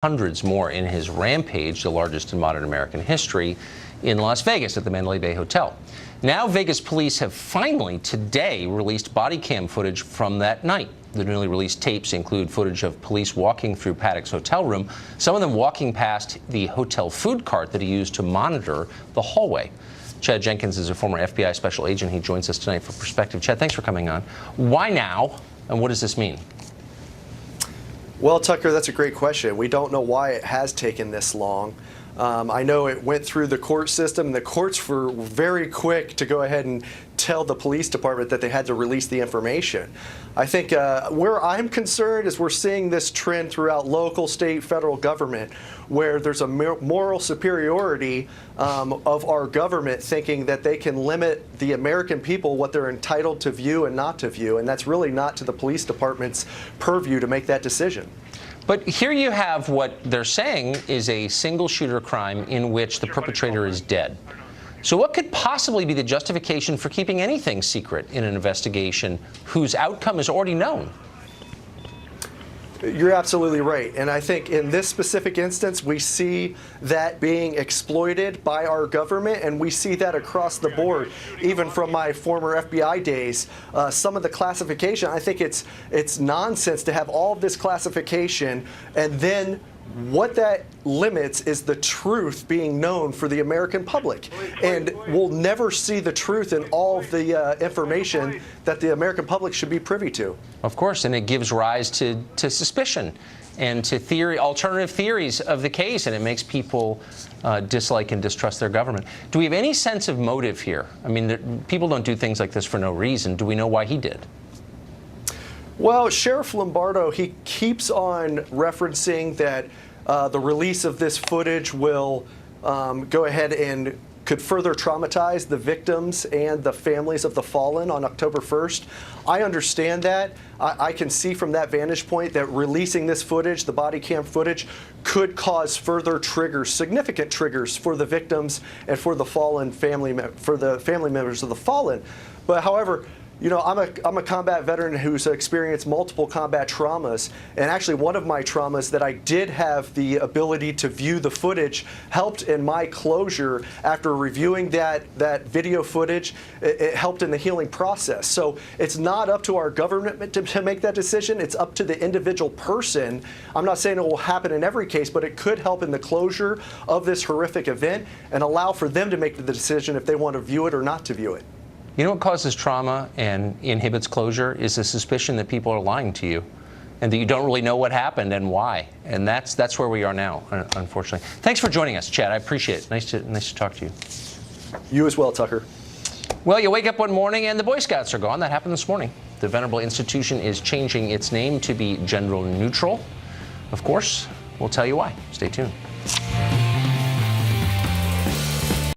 hundreds more in his rampage, the largest in modern American history, in Las Vegas at the Mandalay Bay Hotel. Now Vegas police have finally today released body cam footage from that night. The newly released tapes include footage of police walking through Paddock's hotel room, some of them walking past the hotel food cart that he used to monitor the hallway. Chad Jenkins is a former FBI special agent. He joins us tonight for Perspective. Chad, thanks for coming on. Why now, and what does this mean? Well, Tucker, that's a great question. We don't know why it has taken this long. I know it went through the court system, and the courts were very quick to go ahead and tell the police department that they had to release the information. I think where I'm concerned is we're seeing this trend throughout local, state, federal government, where there's a moral superiority of our government thinking that they can limit the American people what they're entitled to view and not to view, and that's really not to the police department's purview to make that decision. But here you have what they're saying is a single shooter crime in which the perpetrator is dead. So what could possibly be the justification for keeping anything secret in an investigation whose outcome is already known? You're absolutely right. And I think in this specific instance, we see that being exploited by our government, and we see that across the board. Even from my former FBI days, some of the classification, I think it's nonsense to have all of this classification, and then what that limits is the truth being known for the American public. And we'll never see the truth in all of the information that the American public should be privy to. Of course, and it gives rise to suspicion and to alternative theories of the case, and it makes people dislike and distrust their government. Do we have any sense of motive here? I mean, people don't do things like this for no reason. Do we know why he did? Well, Sheriff Lombardo, he keeps on referencing that the release of this footage will go ahead and could further traumatize the victims and the families of the fallen on October 1st. I understand that. I can see from that vantage point that releasing this footage, the body cam footage, could cause further triggers, significant triggers for the victims and for the fallen family, for the family members of the fallen. But however, you know, I'm a combat veteran who's experienced multiple combat traumas, and actually one of my traumas that I did have the ability to view the footage helped in my closure. After reviewing that video footage, it helped in the healing process. So it's not up to our government to make that decision. It's up to the individual person. I'm not saying it will happen in every case, but it could help in the closure of this horrific event and allow for them to make the decision if they want to view it or not to view it. You know what causes trauma and inhibits closure is the suspicion that people are lying to you and that you don't really know what happened and why. And that's where we are now, unfortunately. Thanks for joining us, Chad. I appreciate it. Nice to talk to you. You as well, Tucker. Well, you wake up one morning and the Boy Scouts are gone. That happened this morning. The venerable institution is changing its name to be gender neutral. Of course, we'll tell you why. Stay tuned.